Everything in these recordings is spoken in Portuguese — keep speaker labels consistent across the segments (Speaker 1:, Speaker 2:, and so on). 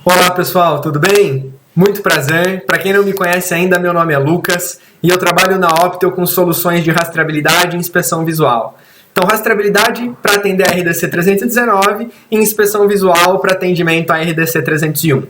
Speaker 1: Olá pessoal, tudo bem? Muito prazer. Para quem não me conhece ainda, meu nome é Lucas e eu trabalho na Optel com soluções de rastreabilidade e inspeção visual. Então, rastreabilidade para atender a RDC 319 e inspeção visual para atendimento a RDC 301.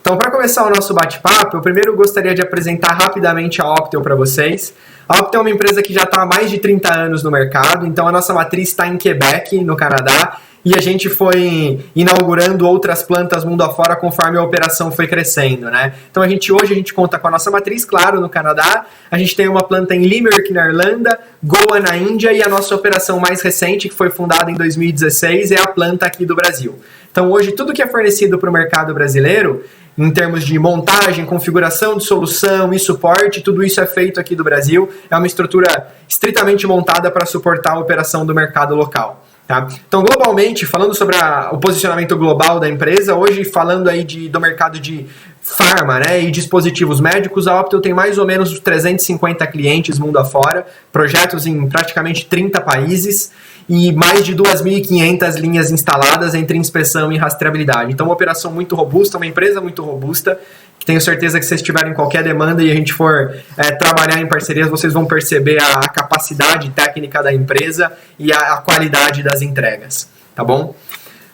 Speaker 1: Então, para começar o nosso bate-papo, eu primeiro gostaria de apresentar rapidamente a Optel para vocês. A Optel é uma empresa que já está há mais de 30 anos no mercado, então a nossa matriz está em Quebec, no Canadá, e a gente foi inaugurando outras plantas mundo afora conforme a operação foi crescendo, né? Então hoje a gente conta com a nossa matriz, claro, no Canadá, a gente tem uma planta em Limerick, na Irlanda, Goa, na Índia, e a nossa operação mais recente, que foi fundada em 2016, é a planta aqui do Brasil. Então hoje tudo que é fornecido para o mercado brasileiro, em termos de montagem, configuração de solução e suporte, tudo isso é feito aqui do Brasil, é uma estrutura estritamente montada para suportar a operação do mercado local. Tá? Então, globalmente, falando sobre o posicionamento global da empresa, hoje falando aí do mercado de farma, né, e dispositivos médicos, a Optel tem mais ou menos 350 clientes mundo afora, projetos em praticamente 30 países e mais de 2.500 linhas instaladas entre inspeção e rastreabilidade. Então, uma operação muito robusta, uma empresa muito robusta, que tenho certeza que se vocês tiverem qualquer demanda e a gente for trabalhar em parcerias, vocês vão perceber a capacidade técnica da empresa e a qualidade das entregas, tá bom?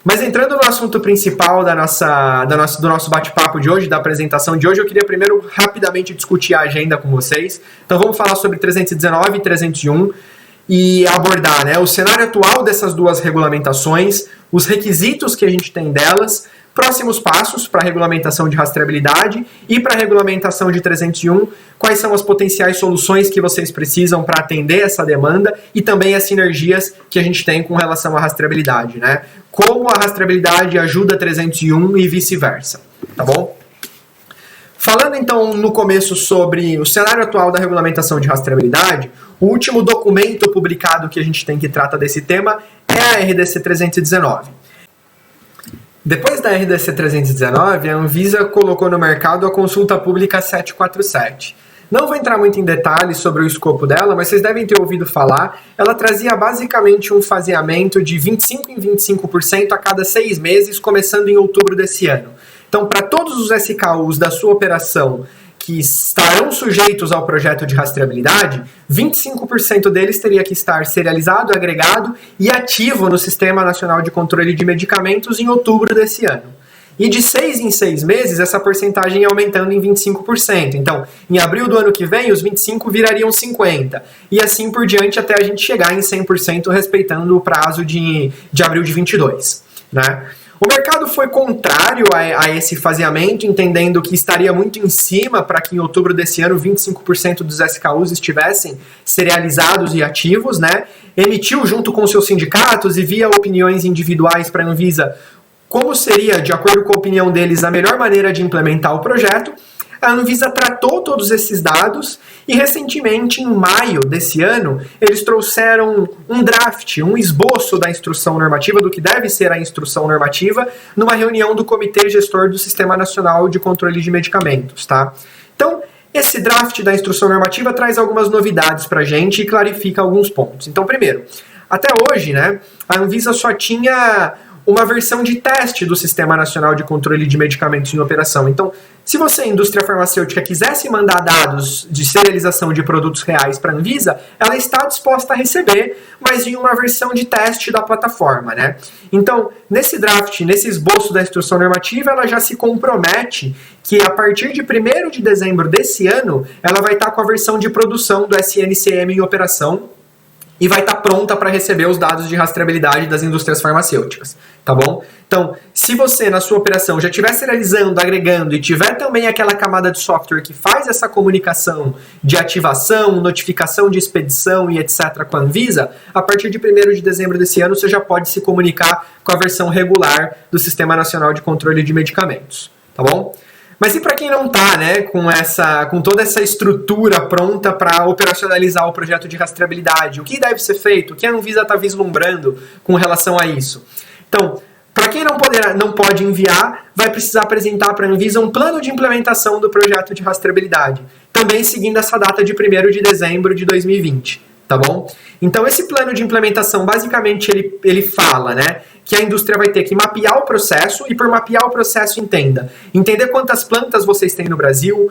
Speaker 1: Mas entrando no assunto principal do nosso bate-papo de hoje, da apresentação de hoje, eu queria primeiro rapidamente discutir a agenda com vocês. Então vamos falar sobre 319 e 301 e abordar, né, o cenário atual dessas duas regulamentações, os requisitos que a gente tem delas, próximos passos para a regulamentação de rastreabilidade e para a regulamentação de 301, quais são as potenciais soluções que vocês precisam para atender essa demanda e também as sinergias que a gente tem com relação à rastreabilidade, né? Como a rastreabilidade ajuda a 301 e vice-versa, tá bom? Falando então no começo sobre o cenário atual da regulamentação de rastreabilidade, o último documento publicado que a gente tem que trata desse tema é a RDC 319. Depois da RDC 319, a Anvisa colocou no mercado a consulta pública 747. Não vou entrar muito em detalhes sobre o escopo dela, mas vocês devem ter ouvido falar. Ela trazia basicamente um faseamento de 25% em 25% a cada 6 meses, começando em outubro desse ano. Então, para todos os SKUs da sua operação que estarão sujeitos ao projeto de rastreabilidade, 25% deles teria que estar serializado, agregado e ativo no Sistema Nacional de Controle de Medicamentos em outubro desse ano. E de 6 em 6 meses, essa porcentagem ia aumentando em 25%. Então, em abril do ano que vem, os 25% virariam 50%. E assim por diante até a gente chegar em 100%, respeitando o prazo de abril de 22, né? O mercado foi contrário a esse faseamento, entendendo que estaria muito em cima para que em outubro desse ano 25% dos SKUs estivessem serializados e ativos, né? Emitiu junto com seus sindicatos e via opiniões individuais para a Anvisa como seria, de acordo com a opinião deles, a melhor maneira de implementar o projeto. A Anvisa tratou todos esses dados e recentemente, em maio desse ano, eles trouxeram um draft, um esboço da instrução normativa, do que deve ser a instrução normativa, numa reunião do Comitê Gestor do Sistema Nacional de Controle de Medicamentos, tá? Então, esse draft da instrução normativa traz algumas novidades pra gente e clarifica alguns pontos. Então, primeiro, até hoje, né, a Anvisa só tinha uma versão de teste do Sistema Nacional de Controle de Medicamentos em operação. Então, se você, indústria farmacêutica, quisesse mandar dados de serialização de produtos reais para a Anvisa, ela está disposta a receber, mas em uma versão de teste da plataforma, né? Então, nesse draft, nesse esboço da instrução normativa, ela já se compromete que a partir de 1º de dezembro desse ano, ela vai estar com a versão de produção do SNCM em operação, e vai estar pronta para receber os dados de rastreabilidade das indústrias farmacêuticas, tá bom? Então, se você na sua operação já estiver serializando, agregando e tiver também aquela camada de software que faz essa comunicação de ativação, notificação de expedição e etc. com a Anvisa, a partir de 1º de dezembro desse ano você já pode se comunicar com a versão regular do Sistema Nacional de Controle de Medicamentos, tá bom? Mas e para quem não está, né, com toda essa estrutura pronta para operacionalizar o projeto de rastreabilidade? O que deve ser feito? O que a Anvisa está vislumbrando com relação a isso? Então, para quem não pode enviar, vai precisar apresentar para a Anvisa um plano de implementação do projeto de rastreabilidade, também seguindo essa data de 1º de dezembro de 2020. tá bom? Então esse plano de implementação, basicamente, ele fala, né, que a indústria vai ter que mapear o processo, e por mapear o processo, entender quantas plantas vocês têm no Brasil,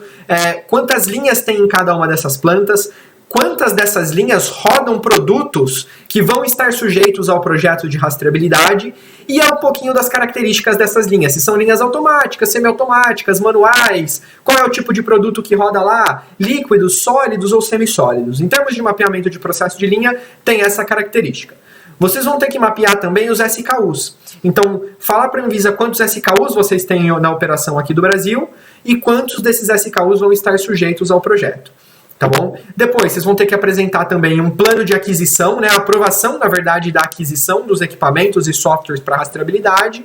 Speaker 1: quantas linhas tem em cada uma dessas plantas, quantas dessas linhas rodam produtos que vão estar sujeitos ao projeto de rastreabilidade, e um pouquinho das características dessas linhas, se são linhas automáticas, semiautomáticas, manuais, qual é o tipo de produto que roda lá, líquidos, sólidos ou semissólidos. Em termos de mapeamento de processo de linha, tem essa característica. Vocês vão ter que mapear também os SKUs. Então, falar para a Anvisa quantos SKUs vocês têm na operação aqui do Brasil e quantos desses SKUs vão estar sujeitos ao projeto. Tá bom? Depois, vocês vão ter que apresentar também um plano de aquisição, né? A aprovação, na verdade, da aquisição dos equipamentos e softwares para rastreabilidade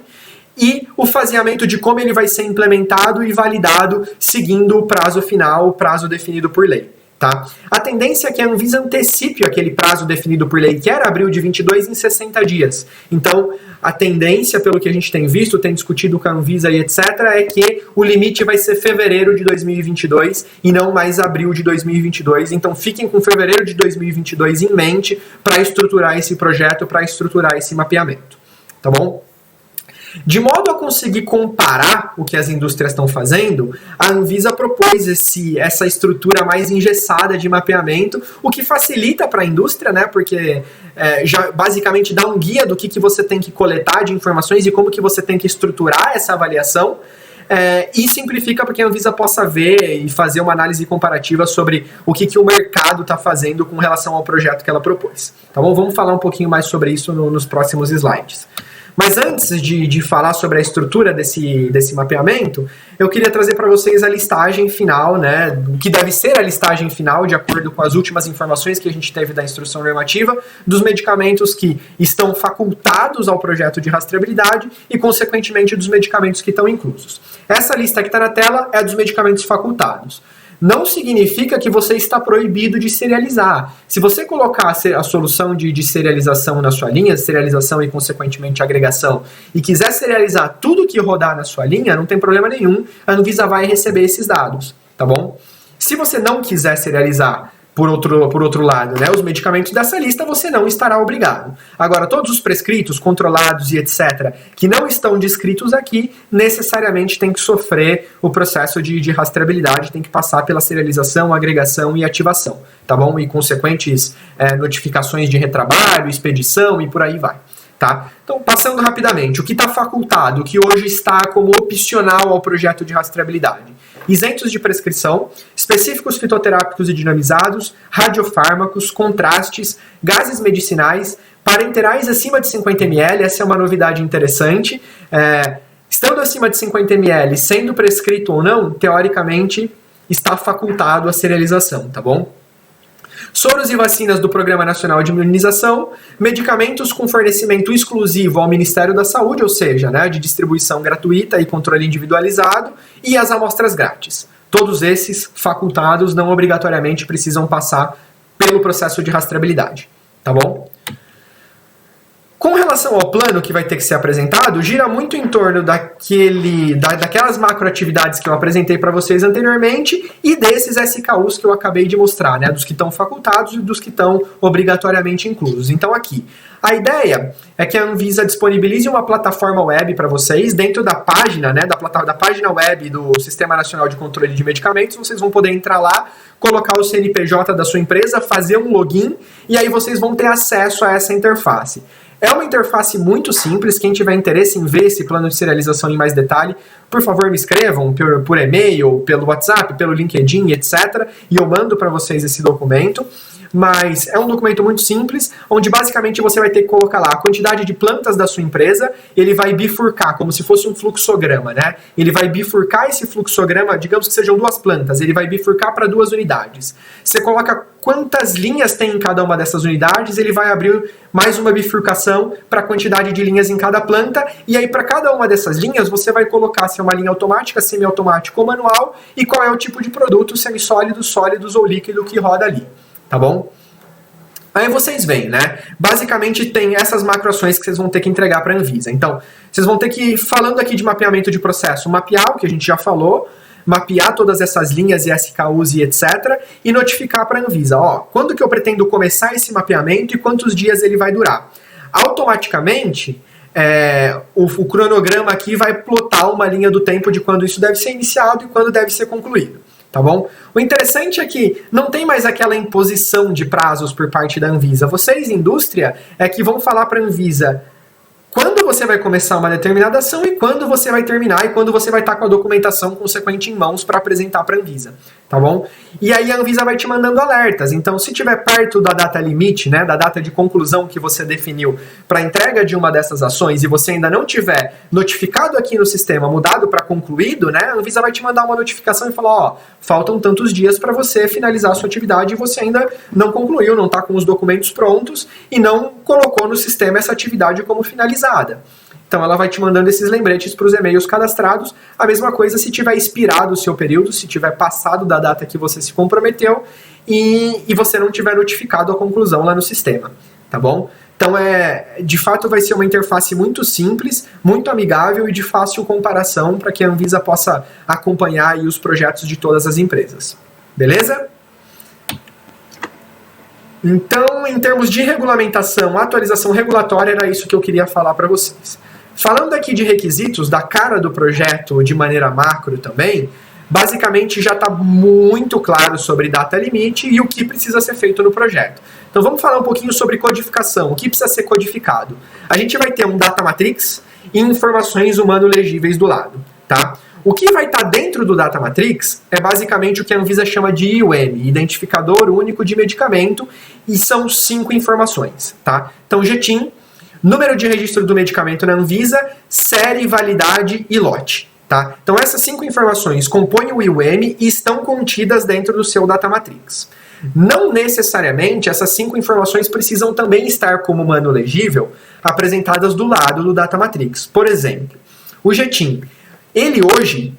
Speaker 1: e o faseamento de como ele vai ser implementado e validado seguindo o prazo final, o prazo definido por lei. Tá? A tendência é que a Anvisa antecipe aquele prazo definido por lei, que era abril de 22, em 60 dias. Então, a tendência, pelo que a gente tem visto, tem discutido com a Anvisa e etc., é que o limite vai ser fevereiro de 2022 e não mais abril de 2022. Então, fiquem com fevereiro de 2022 em mente para estruturar esse projeto, para estruturar esse mapeamento. Tá bom? De modo a conseguir comparar o que as indústrias estão fazendo, a Anvisa propôs essa estrutura mais engessada de mapeamento, o que facilita para a indústria, né? Porque já basicamente dá um guia do que você tem que coletar de informações e como que você tem que estruturar essa avaliação. E simplifica para que a Anvisa possa ver e fazer uma análise comparativa sobre o que o mercado está fazendo com relação ao projeto que ela propôs. Tá bom? Vamos falar um pouquinho mais sobre isso nos próximos slides. Mas antes de falar sobre a estrutura desse mapeamento, eu queria trazer para vocês a listagem final, né, o que deve ser a listagem final, de acordo com as últimas informações que a gente teve da instrução normativa, dos medicamentos que estão facultados ao projeto de rastreabilidade e, consequentemente, dos medicamentos que estão inclusos. Essa lista que está na tela é dos medicamentos facultados. Não significa que você está proibido de serializar. Se você colocar a solução de serialização na sua linha, serialização e, consequentemente, agregação, e quiser serializar tudo que rodar na sua linha, não tem problema nenhum, a Anvisa vai receber esses dados, tá bom? Se você não quiser serializar, por outro lado, né, os medicamentos dessa lista, você não estará obrigado. Agora, todos os prescritos, controlados e etc., que não estão descritos aqui, necessariamente tem que sofrer o processo de rastreabilidade, tem que passar pela serialização, agregação e ativação, tá bom? E consequentes notificações de retrabalho, expedição e por aí vai. Tá? Então, passando rapidamente, o que está facultado, o que hoje está como opcional ao projeto de rastreabilidade? Isentos de prescrição, específicos fitoterápicos e dinamizados, radiofármacos, contrastes, gases medicinais, parenterais acima de 50 ml, essa é uma novidade interessante. Estando acima de 50 ml, sendo prescrito ou não, teoricamente está facultado a serialização, tá bom? Soros e vacinas do Programa Nacional de Imunização, medicamentos com fornecimento exclusivo ao Ministério da Saúde, ou seja, né, de distribuição gratuita e controle individualizado, e as amostras grátis. Todos esses facultados não obrigatoriamente precisam passar pelo processo de rastreabilidade, tá bom? Com relação ao plano que vai ter que ser apresentado, gira muito em torno daquelas macroatividades que eu apresentei para vocês anteriormente e desses SKUs que eu acabei de mostrar, né, dos que estão facultados e dos que estão obrigatoriamente inclusos. Então aqui, a ideia é que a Anvisa disponibilize uma plataforma web para vocês, dentro da página, né, da página web do Sistema Nacional de Controle de Medicamentos, vocês vão poder entrar lá, colocar o CNPJ da sua empresa, fazer um login e aí vocês vão ter acesso a essa interface. É uma interface muito simples, quem tiver interesse em ver esse plano de serialização em mais detalhe, por favor me escrevam por e-mail, pelo WhatsApp, pelo LinkedIn, etc. E eu mando para vocês esse documento. Mas é um documento muito simples, onde basicamente você vai ter que colocar lá a quantidade de plantas da sua empresa, ele vai bifurcar, como se fosse um fluxograma, né? Ele vai bifurcar esse fluxograma, digamos que sejam 2 plantas, ele vai bifurcar para 2 unidades. Você coloca quantas linhas tem em cada uma dessas unidades, ele vai abrir mais uma bifurcação para a quantidade de linhas em cada planta, e aí para cada uma dessas linhas você vai colocar se é uma linha automática, semiautomática ou manual, e qual é o tipo de produto, semissólidos, sólidos ou líquido que roda ali. Tá bom? Aí vocês veem, né? Basicamente tem essas macroações que vocês vão ter que entregar para a Anvisa. Então, vocês vão ter que, falando aqui de mapeamento de processo, mapear o que a gente já falou, mapear todas essas linhas e SKUs e etc. e notificar para a Anvisa, quando que eu pretendo começar esse mapeamento e quantos dias ele vai durar. Automaticamente, o cronograma aqui vai plotar uma linha do tempo de quando isso deve ser iniciado e quando deve ser concluído. Tá bom? O interessante é que não tem mais aquela imposição de prazos por parte da Anvisa. Vocês, indústria, que vão falar para a Anvisa quando você vai começar uma determinada ação e quando você vai terminar e quando você vai estar com a documentação consequente em mãos para apresentar para a Anvisa, tá bom? E aí a Anvisa vai te mandando alertas. Então, se estiver perto da data limite, né, da data de conclusão que você definiu para a entrega de uma dessas ações e você ainda não tiver notificado aqui no sistema, mudado para concluído, né, a Anvisa vai te mandar uma notificação e falar, faltam tantos dias para você finalizar a sua atividade e você ainda não concluiu, não está com os documentos prontos e não colocou no sistema essa atividade como finalizada. Então ela vai te mandando esses lembretes para os e-mails cadastrados. A mesma coisa se tiver expirado o seu período, se tiver passado da data que você se comprometeu e você não tiver notificado a conclusão lá no sistema, tá bom? Então de fato vai ser uma interface muito simples, muito amigável e de fácil comparação para que a Anvisa possa acompanhar aí os projetos de todas as empresas. Beleza? Então, em termos de regulamentação, atualização regulatória, era isso que eu queria falar para vocês. Falando aqui de requisitos, da cara do projeto de maneira macro também, basicamente já está muito claro sobre data limite e o que precisa ser feito no projeto. Então vamos falar um pouquinho sobre codificação, o que precisa ser codificado. A gente vai ter um data matrix e informações humano-legíveis do lado, tá? O que vai estar dentro do Data Matrix é basicamente o que a Anvisa chama de IUM, Identificador Único de Medicamento, e são 5 informações, tá? Então, GTIM, número de registro do medicamento na Anvisa, série, validade e lote, tá? Então, essas 5 informações compõem o IUM e estão contidas dentro do seu Data Matrix. Não necessariamente essas 5 informações precisam também estar como humano legível apresentadas do lado do Data Matrix. Por exemplo, o GTIM, ele hoje,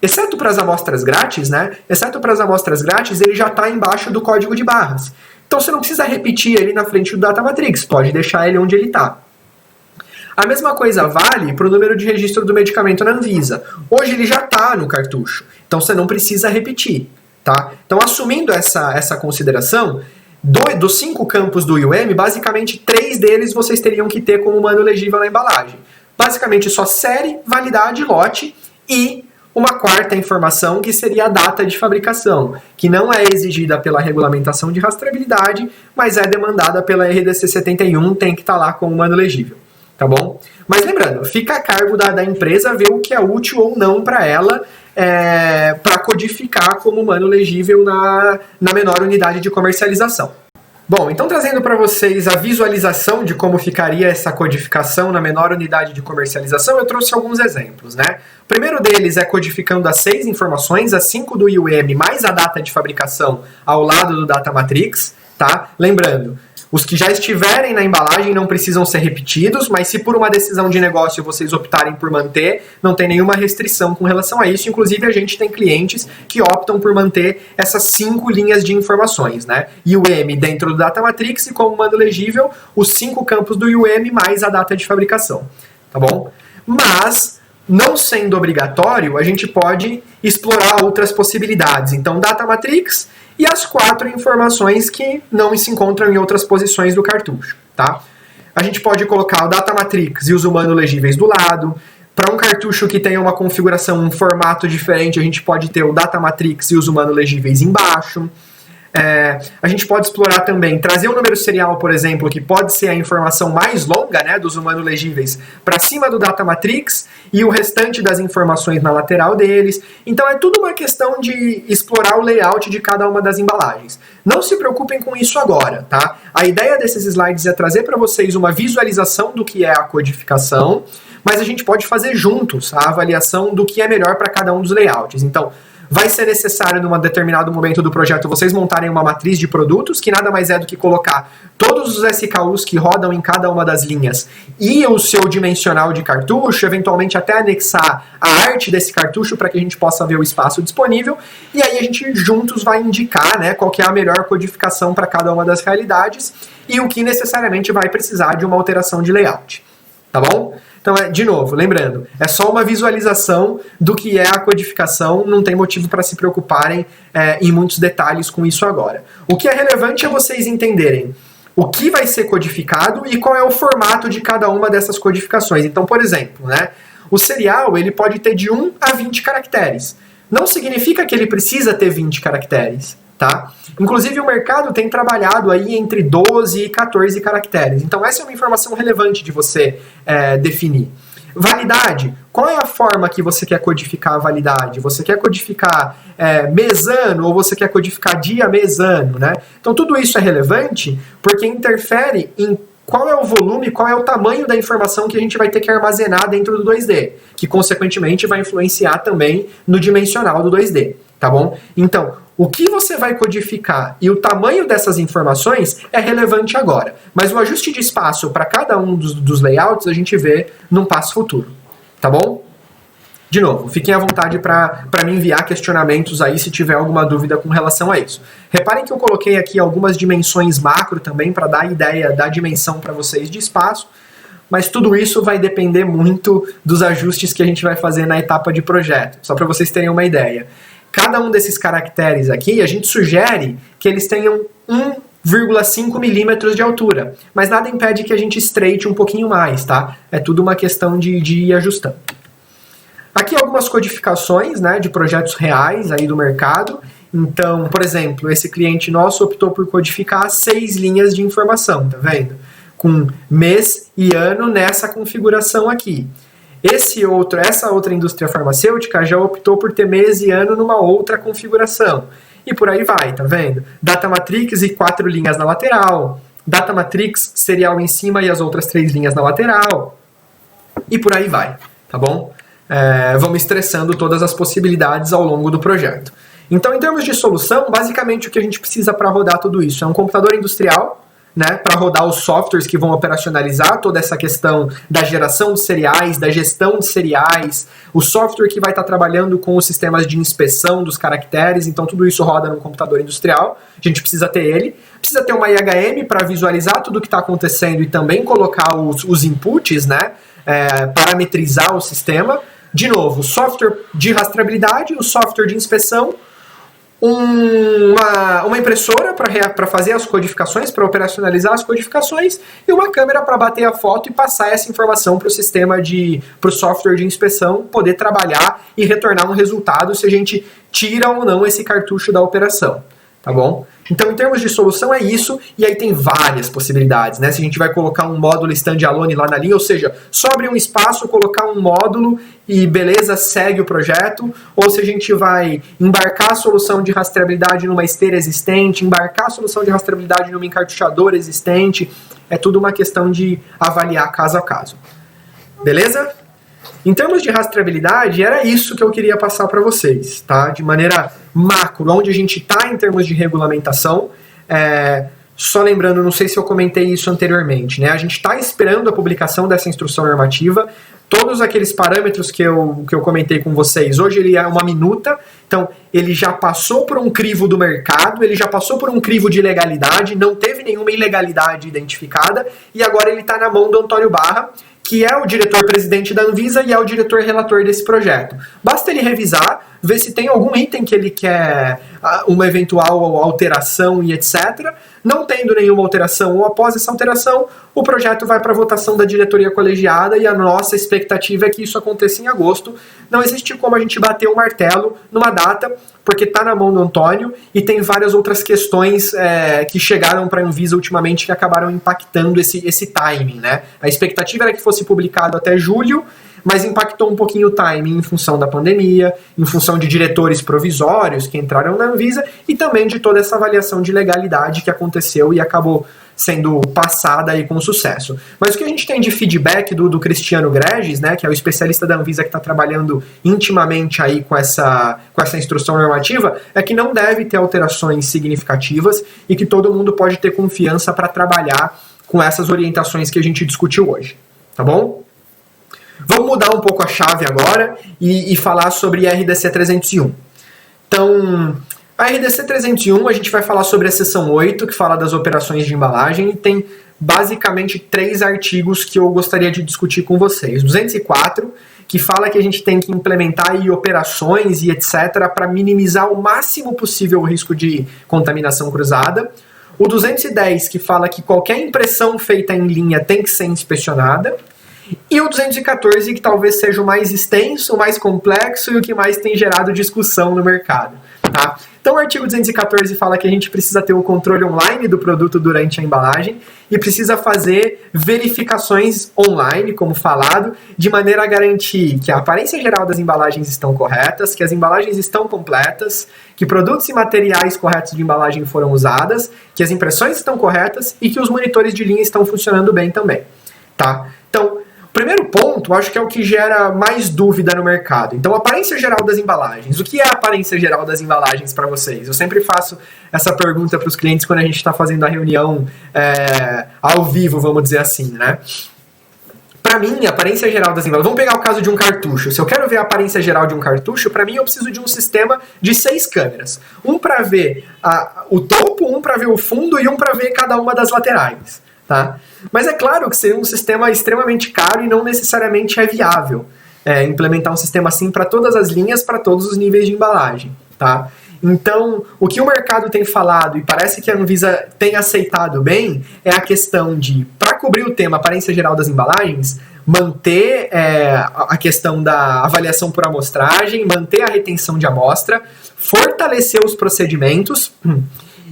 Speaker 1: exceto para as amostras grátis, né? Exceto para as amostras grátis, ele já está embaixo do código de barras. Então você não precisa repetir ele na frente do Data Matrix, pode deixar ele onde ele está. A mesma coisa vale para o número de registro do medicamento na Anvisa. Hoje ele já está no cartucho, então você não precisa repetir, tá? Então, assumindo essa consideração, dos 5 campos do IUM, basicamente 3 deles vocês teriam que ter como humano legível na embalagem. Basicamente só série, validade, lote e uma 4ª informação que seria a data de fabricação, que não é exigida pela regulamentação de rastreabilidade, mas é demandada pela RDC 71, tem que estar lá como humano legível, tá bom? Mas lembrando, fica a cargo da empresa ver o que é útil ou não para ela, para codificar como humano legível na menor unidade de comercialização. Bom, então trazendo para vocês a visualização de como ficaria essa codificação na menor unidade de comercialização, eu trouxe alguns exemplos, né? O primeiro deles é codificando as 6 informações, as 5 do IUM mais a data de fabricação ao lado do Data Matrix, tá? Lembrando, os que já estiverem na embalagem não precisam ser repetidos, mas se por uma decisão de negócio vocês optarem por manter, não tem nenhuma restrição com relação a isso. Inclusive, a gente tem clientes que optam por manter essas 5 linhas de informações, né? IUM dentro do Data Matrix e como mando legível, os 5 campos do IUM mais a data de fabricação, tá bom? Mas, não sendo obrigatório, a gente pode explorar outras possibilidades. Então, Data Matrix e as 4 informações que não se encontram em outras posições do cartucho, tá? A gente pode colocar o Data Matrix e os humanos legíveis do lado. Para um cartucho que tenha uma configuração, um formato diferente, a gente pode ter o Data Matrix e os humanos legíveis embaixo. A gente pode explorar também, trazer o número serial, por exemplo, que pode ser a informação mais longa, né, dos humanos legíveis, para cima do Data Matrix e o restante das informações na lateral deles. Então é tudo uma questão de explorar o layout de cada uma das embalagens. Não se preocupem com isso agora, tá? A ideia desses slides é trazer para vocês uma visualização do que é a codificação, mas a gente pode fazer juntos a avaliação do que é melhor para cada um dos layouts. Então, vai ser necessário, num determinado momento do projeto, vocês montarem uma matriz de produtos, que nada mais é do que colocar todos os SKUs que rodam em cada uma das linhas e o seu dimensional de cartucho, eventualmente até anexar a arte desse cartucho para que a gente possa ver o espaço disponível, e aí a gente juntos vai indicar, né, qual que é a melhor codificação para cada uma das realidades e o que necessariamente vai precisar de uma alteração de layout. tá bom? Então, de novo, lembrando, é só uma visualização do que é a codificação, não tem motivo para se preocuparem em muitos detalhes com isso agora. O que é relevante é vocês entenderem o que vai ser codificado e qual é o formato de cada uma dessas codificações. Então, por exemplo, né, o serial ele pode ter de 1 a 20 caracteres. Não significa que ele precisa ter 20 caracteres. Tá? Inclusive o mercado tem trabalhado aí entre 12 e 14 caracteres. Então essa é uma informação relevante de você definir. Validade. Qual é a forma que você quer codificar a validade? Você quer codificar mês-ano ou você quer codificar dia-mês-ano? Né? Então tudo isso é relevante porque interfere em qual é o volume, qual é o tamanho da informação que a gente vai ter que armazenar dentro do 2D, que consequentemente vai influenciar também no dimensional do 2D, tá bom? Então, o que você vai codificar e o tamanho dessas informações é relevante agora, mas o ajuste de espaço para cada um dos layouts a gente vê num passo futuro, tá bom? De novo, fiquem à vontade para me enviar questionamentos aí se tiver alguma dúvida com relação a isso. Reparem que eu coloquei aqui algumas dimensões macro também para dar ideia da dimensão para vocês de espaço, mas tudo isso vai depender muito dos ajustes que a gente vai fazer na etapa de projeto, só para vocês terem uma ideia. Cada um desses caracteres aqui, a gente sugere que eles tenham 1,5 milímetros de altura, mas nada impede que a gente estreite um pouquinho mais, tá? É tudo uma questão de ir ajustando. Aqui algumas codificações, né, de projetos reais aí do mercado. Então, por exemplo, esse cliente nosso optou por codificar 6 linhas de informação, tá vendo? Com mês e ano nessa configuração aqui. Essa outra indústria farmacêutica já optou por ter mês e ano numa outra configuração. E por aí vai, tá vendo? Data matrix e 4 linhas na lateral. Data matrix serial em cima e as outras 3 linhas na lateral. E por aí vai, tá bom? Vamos estressando todas as possibilidades ao longo do projeto. Então, em termos de solução, basicamente o que a gente precisa para rodar tudo isso é um computador industrial, né, para rodar os softwares que vão operacionalizar toda essa questão da geração de seriais, da gestão de seriais, o software que vai estar trabalhando com os sistemas de inspeção dos caracteres, então tudo isso roda num computador industrial, a gente precisa ter ele. Precisa ter uma IHM para visualizar tudo o que está acontecendo e também colocar os inputs, né, parametrizar o sistema. De novo, o software de rastreabilidade, o software de inspeção, uma impressora para fazer as codificações, para operacionalizar as codificações, e uma câmera para bater a foto e passar essa informação para o sistema para o software de inspeção poder trabalhar e retornar um resultado se a gente tira ou não esse cartucho da operação. Tá bom? Então, em termos de solução, é isso, e aí tem várias possibilidades, né? Se a gente vai colocar um módulo standalone lá na linha, ou seja, sobre um espaço, colocar um módulo e beleza, segue o projeto, ou se a gente vai embarcar a solução de rastreabilidade numa esteira existente, embarcar a solução de rastreabilidade numa encartuchadora existente, é tudo uma questão de avaliar caso a caso. Beleza? Em termos de rastreabilidade, era isso que eu queria passar para vocês, tá? De maneira macro, onde a gente está em termos de regulamentação. Só lembrando, não sei se eu comentei isso anteriormente, né? A gente está esperando a publicação dessa instrução normativa. Todos aqueles parâmetros que eu comentei com vocês, hoje ele é uma minuta, então ele já passou por um crivo do mercado, ele já passou por um crivo de legalidade, não teve nenhuma ilegalidade identificada, e agora ele está na mão do Antônio Barra, que é o diretor-presidente da Anvisa e é o diretor-relator desse projeto. Basta ele revisar, ver se tem algum item que ele quer uma eventual alteração e etc. Não tendo nenhuma alteração ou após essa alteração, o projeto vai para a votação da diretoria colegiada e a nossa expectativa é que isso aconteça em agosto. Não existe como a gente bater o martelo numa data, porque está na mão do Antônio e tem várias outras questões que chegaram para a Anvisa ultimamente que acabaram impactando esse timing, né? A expectativa era que fosse publicado até julho, mas impactou um pouquinho o timing em função da pandemia, em função de diretores provisórios que entraram na Anvisa e também de toda essa avaliação de legalidade que aconteceu e acabou sendo passada aí com sucesso. Mas o que a gente tem de feedback do Cristiano Greges, né, que é o especialista da Anvisa que está trabalhando intimamente aí com essa instrução normativa, é que não deve ter alterações significativas e que todo mundo pode ter confiança para trabalhar com essas orientações que a gente discutiu hoje. Tá bom? Vamos mudar um pouco a chave agora e falar sobre a RDC 301. Então, a RDC 301, a gente vai falar sobre a seção 8, que fala das operações de embalagem, e tem basicamente 3 artigos que eu gostaria de discutir com vocês. 204, que fala que a gente tem que implementar aí operações e etc. para minimizar o máximo possível o risco de contaminação cruzada. O 210, que fala que qualquer impressão feita em linha tem que ser inspecionada. E o 214, que talvez seja o mais extenso, o mais complexo e o que mais tem gerado discussão no mercado. Tá? Então o artigo 214 fala que a gente precisa ter o controle online do produto durante a embalagem e precisa fazer verificações online, como falado, de maneira a garantir que a aparência geral das embalagens estão corretas, que as embalagens estão completas, que produtos e materiais corretos de embalagem foram usados, que as impressões estão corretas e que os monitores de linha estão funcionando bem também. Tá? Então, o primeiro ponto, acho que é o que gera mais dúvida no mercado. Então, aparência geral das embalagens. O que é a aparência geral das embalagens para vocês? Eu sempre faço essa pergunta para os clientes quando a gente está fazendo a reunião ao vivo, vamos dizer assim, né? Para mim, a aparência geral das embalagens... Vamos pegar o caso de um cartucho. Se eu quero ver a aparência geral de um cartucho, para mim eu preciso de um sistema de 6 câmeras. Um para ver o topo, um para ver o fundo e um para ver cada uma das laterais. Tá? Mas é claro que seria um sistema extremamente caro e não necessariamente é viável implementar um sistema assim para todas as linhas, para todos os níveis de embalagem. Tá? Então, o que o mercado tem falado, e parece que a Anvisa tem aceitado bem, é a questão de, para cobrir o tema aparência geral das embalagens, manter a questão da avaliação por amostragem, manter a retenção de amostra, fortalecer os procedimentos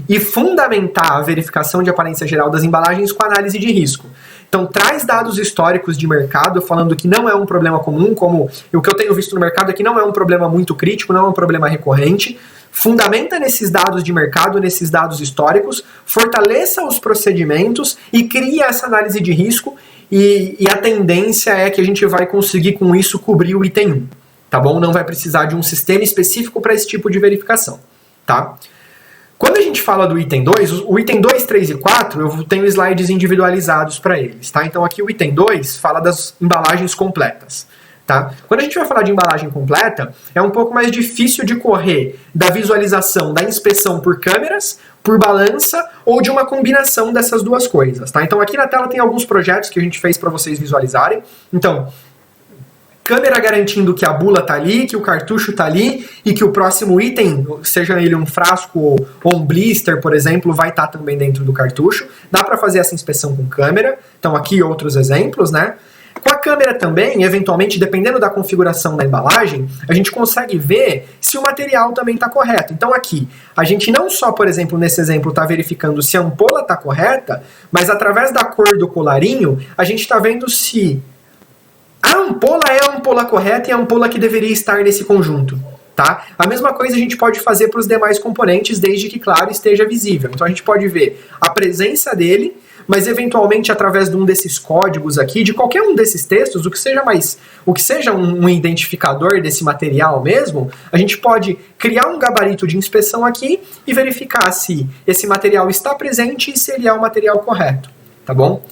Speaker 1: e fundamentar a verificação de aparência geral das embalagens com análise de risco. Então, traz dados históricos de mercado falando que não é um problema comum, como o que eu tenho visto no mercado é que não é um problema muito crítico, não é um problema recorrente. Fundamenta nesses dados de mercado, nesses dados históricos, fortaleça os procedimentos e cria essa análise de risco e a tendência é que a gente vai conseguir com isso cobrir o item 1, tá bom? Não vai precisar de um sistema específico para esse tipo de verificação, tá? Quando a gente fala do item 2, o item 2, 3 e 4, eu tenho slides individualizados para eles, tá? Então aqui o item 2 fala das embalagens completas, tá? Quando a gente vai falar de embalagem completa, é um pouco mais difícil de correr da visualização da inspeção por câmeras, por balança ou de uma combinação dessas duas coisas, tá? Então aqui na tela tem alguns projetos que a gente fez para vocês visualizarem. Então, câmera garantindo que a bula está ali, que o cartucho está ali e que o próximo item, seja ele um frasco ou um blister, por exemplo, vai estar também dentro do cartucho. Dá para fazer essa inspeção com câmera. Então aqui outros exemplos, né? Com a câmera também, eventualmente, dependendo da configuração da embalagem, a gente consegue ver se o material também está correto. Então aqui, a gente não só, por exemplo, nesse exemplo, está verificando se a ampola está correta, mas através da cor do colarinho, a gente está vendo se a ampola é a ampola correta e a ampola que deveria estar nesse conjunto, tá? A mesma coisa a gente pode fazer para os demais componentes, desde que, claro, esteja visível. Então a gente pode ver a presença dele, mas eventualmente através de um desses códigos aqui, de qualquer um desses textos, o que seja um identificador desse material mesmo, a gente pode criar um gabarito de inspeção aqui e verificar se esse material está presente e se ele é o material correto, tá bom?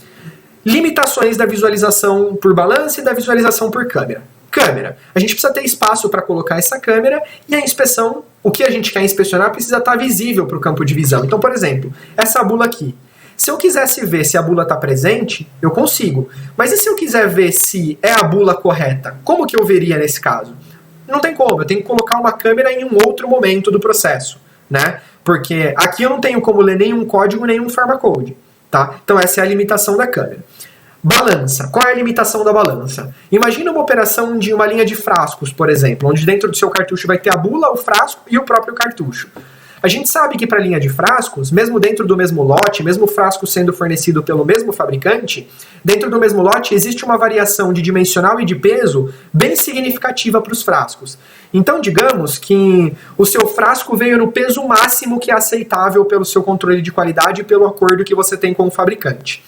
Speaker 1: Limitações da visualização por balança e da visualização por câmera. Câmera. A gente precisa ter espaço para colocar essa câmera e a inspeção, o que a gente quer inspecionar, precisa estar visível para o campo de visão. Então, por exemplo, essa bula aqui. Se eu quisesse ver se a bula está presente, eu consigo. Mas e se eu quiser ver se é a bula correta? Como que eu veria nesse caso? Não tem como, eu tenho que colocar uma câmera em um outro momento do processo, né? Porque aqui eu não tenho como ler nenhum código, nenhum pharmacode. Tá? Então essa é a limitação da câmera. Balança. Qual é a limitação da balança? Imagina uma operação de uma linha de frascos, por exemplo, onde dentro do seu cartucho vai ter a bula, o frasco e o próprio cartucho. A gente sabe que para a linha de frascos, mesmo dentro do mesmo lote, mesmo o frasco sendo fornecido pelo mesmo fabricante, dentro do mesmo lote existe uma variação de dimensional e de peso bem significativa para os frascos. Então, digamos que o seu frasco veio no peso máximo que é aceitável pelo seu controle de qualidade e pelo acordo que você tem com o fabricante.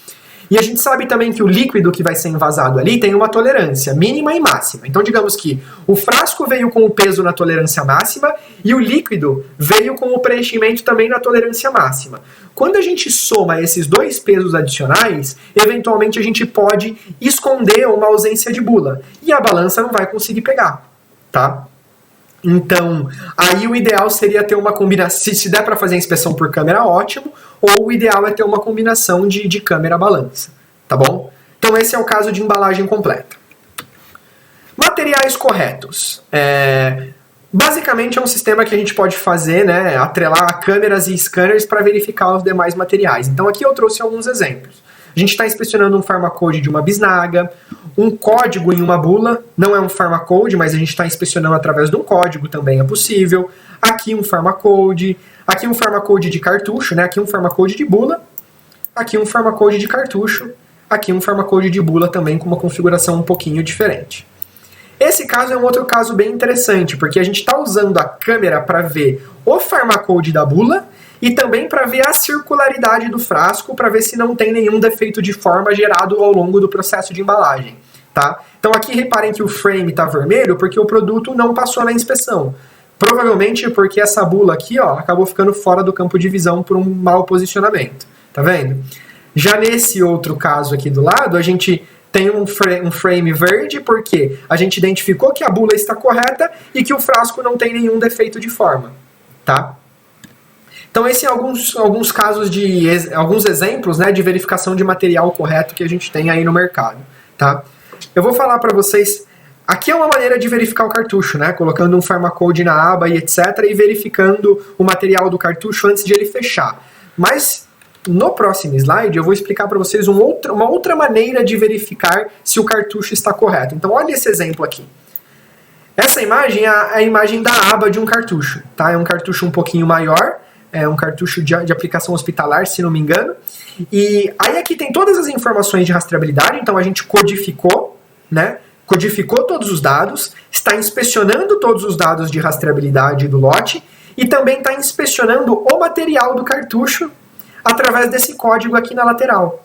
Speaker 1: E a gente sabe também que o líquido que vai ser envasado ali tem uma tolerância mínima e máxima. Então, digamos que o frasco veio com o peso na tolerância máxima e o líquido veio com o preenchimento também na tolerância máxima. Quando a gente soma esses dois pesos adicionais, eventualmente a gente pode esconder uma ausência de bula. E a balança não vai conseguir pegar, tá? Então, aí o ideal seria ter uma combinação, se der para fazer a inspeção por câmera, ótimo, ou o ideal é ter uma combinação de câmera balança, tá bom? Então esse é o caso de embalagem completa. Materiais corretos. Basicamente é um sistema que a gente pode fazer, né, atrelar câmeras e scanners para verificar os demais materiais. Então aqui eu trouxe alguns exemplos. A gente está inspecionando um pharmacode de uma bisnaga, um código em uma bula, não é um pharmacode, mas a gente está inspecionando através de um código, também é possível. Aqui um pharmacode de cartucho, né? Aqui um pharmacode de bula, aqui um pharmacode de cartucho, aqui um pharmacode de bula também com uma configuração um pouquinho diferente. Esse caso é um outro caso bem interessante, porque a gente está usando a câmera para ver o pharmacode da bula e também para ver a circularidade do frasco, para ver se não tem nenhum defeito de forma gerado ao longo do processo de embalagem, tá? Então aqui reparem que o frame está vermelho porque o produto não passou na inspeção. Provavelmente porque essa bula aqui, ó, acabou ficando fora do campo de visão por um mau posicionamento, tá vendo? Já nesse outro caso aqui do lado, a gente tem um frame verde porque a gente identificou que a bula está correta e que o frasco não tem nenhum defeito de forma, tá? Então esses são alguns casos alguns exemplos, né, de verificação de material correto que a gente tem aí no mercado, tá? Eu vou falar para vocês, aqui é uma maneira de verificar o cartucho, né, colocando um pharmacode na aba e etc, e verificando o material do cartucho antes de ele fechar. Mas no próximo slide eu vou explicar para vocês uma outra maneira de verificar se o cartucho está correto. Então olha esse exemplo aqui. Essa imagem é a imagem da aba de um cartucho, tá? É um cartucho um pouquinho maior, é um cartucho de aplicação hospitalar, se não me engano. E aí aqui tem todas as informações de rastreabilidade, então a gente codificou, né? Codificou todos os dados, está inspecionando todos os dados de rastreabilidade do lote e também está inspecionando o material do cartucho através desse código aqui na lateral.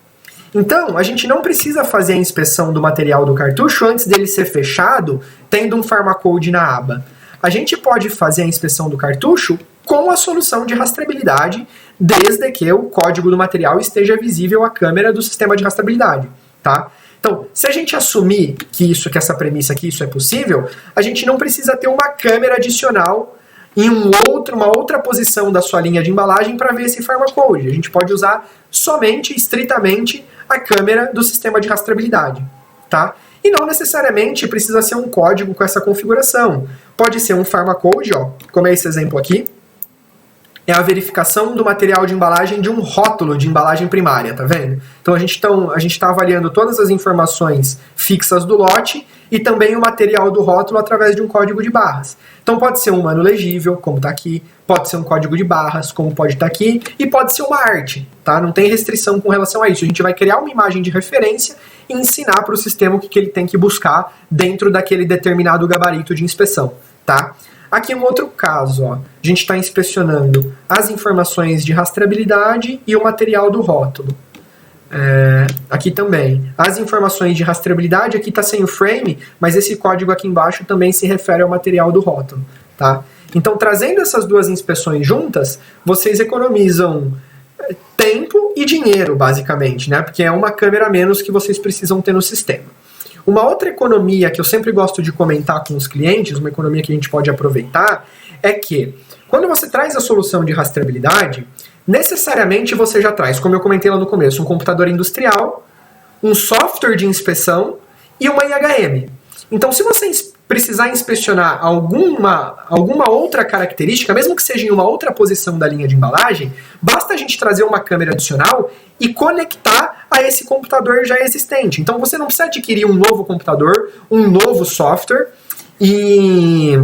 Speaker 1: Então, a gente não precisa fazer a inspeção do material do cartucho antes dele ser fechado, tendo um pharmacode na aba. A gente pode fazer a inspeção do cartucho com a solução de rastreabilidade, desde que o código do material esteja visível à câmera do sistema de rastreabilidade, tá? Então, se a gente assumir que essa premissa aqui, isso é possível, a gente não precisa ter uma câmera adicional em uma outra posição da sua linha de embalagem para ver esse pharmacode. A gente pode usar somente, estritamente, a câmera do sistema de rastreabilidade, tá? E não necessariamente precisa ser um código com essa configuração. Pode ser um pharmacode, ó, como é esse exemplo aqui. É a verificação do material de embalagem de um rótulo de embalagem primária, tá vendo? Então a gente está avaliando todas as informações fixas do lote e também o material do rótulo através de um código de barras. Então pode ser um humano legível, como está aqui, pode ser um código de barras, como pode estar aqui, e pode ser uma arte, tá? Não tem restrição com relação a isso. A gente vai criar uma imagem de referência e ensinar para o sistema o que ele tem que buscar dentro daquele determinado gabarito de inspeção, tá? Aqui um outro caso, ó. A gente está inspecionando as informações de rastreabilidade e o material do rótulo. Aqui também. As informações de rastreabilidade, aqui está sem o frame, mas esse código aqui embaixo também se refere ao material do rótulo, tá? Então, trazendo essas duas inspeções juntas, vocês economizam tempo e dinheiro, basicamente, né? Porque é uma câmera a menos que vocês precisam ter no sistema. Uma outra economia que eu sempre gosto de comentar com os clientes, uma economia que a gente pode aproveitar, é que quando você traz a solução de rastreabilidade, necessariamente você já traz, como eu comentei lá no começo, um computador industrial, um software de inspeção e uma IHM. Então, se você precisar inspecionar alguma outra característica, mesmo que seja em uma outra posição da linha de embalagem, basta a gente trazer uma câmera adicional e conectar a esse computador já existente. Então você não precisa adquirir um novo computador, um novo software e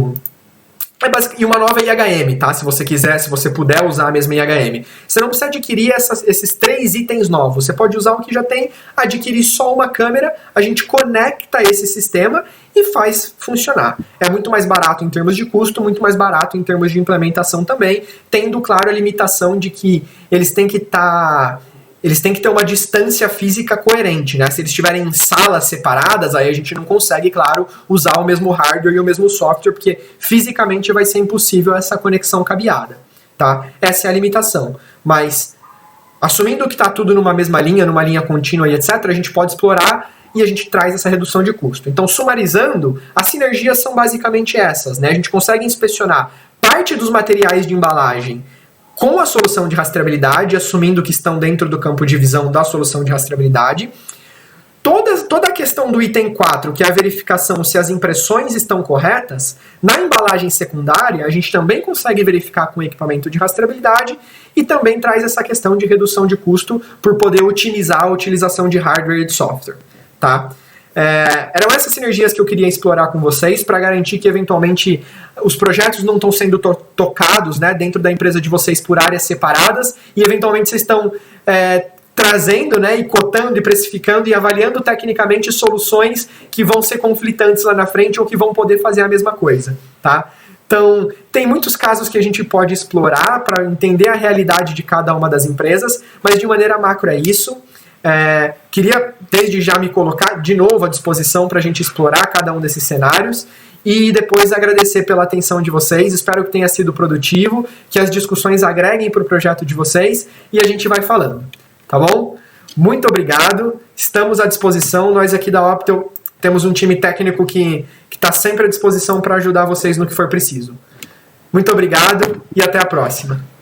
Speaker 1: uma nova IHM, tá? Se você quiser, se você puder usar a mesma IHM. Você não precisa adquirir esses 3 itens novos. Você pode usar o que já tem, adquirir só uma câmera, a gente conecta esse sistema e faz funcionar. É muito mais barato em termos de custo, muito mais barato em termos de implementação também, tendo, claro, a limitação de que eles têm que ter uma distância física coerente, né? Se eles estiverem em salas separadas, aí a gente não consegue, claro, usar o mesmo hardware e o mesmo software, porque fisicamente vai ser impossível essa conexão cabeada, tá? Essa é a limitação. Mas, assumindo que está tudo numa mesma linha, numa linha contínua e etc., a gente pode explorar e a gente traz essa redução de custo. Então, sumarizando, as sinergias são basicamente essas, né? A gente consegue inspecionar parte dos materiais de embalagem com a solução de rastreabilidade, assumindo que estão dentro do campo de visão da solução de rastreabilidade. Toda a questão do item 4, que é a verificação se as impressões estão corretas, na embalagem secundária a gente também consegue verificar com equipamento de rastreabilidade e também traz essa questão de redução de custo por poder otimizar a utilização de hardware e de software. Tá? Eram essas sinergias que eu queria explorar com vocês para garantir que eventualmente os projetos não estão sendo tocados, né, dentro da empresa de vocês por áreas separadas e eventualmente vocês estão trazendo, né, e cotando e precificando e avaliando tecnicamente soluções que vão ser conflitantes lá na frente ou que vão poder fazer a mesma coisa, tá? Então, tem muitos casos que a gente pode explorar para entender a realidade de cada uma das empresas, mas de maneira macro é isso. Queria desde já me colocar de novo à disposição para a gente explorar cada um desses cenários e depois agradecer pela atenção de vocês. Espero que tenha sido produtivo, que as discussões agreguem para o projeto de vocês e a gente vai falando. Tá bom? Muito obrigado. Estamos à disposição. Nós aqui da Optel temos um time técnico que está sempre à disposição para ajudar vocês no que for preciso. Muito obrigado e até a próxima.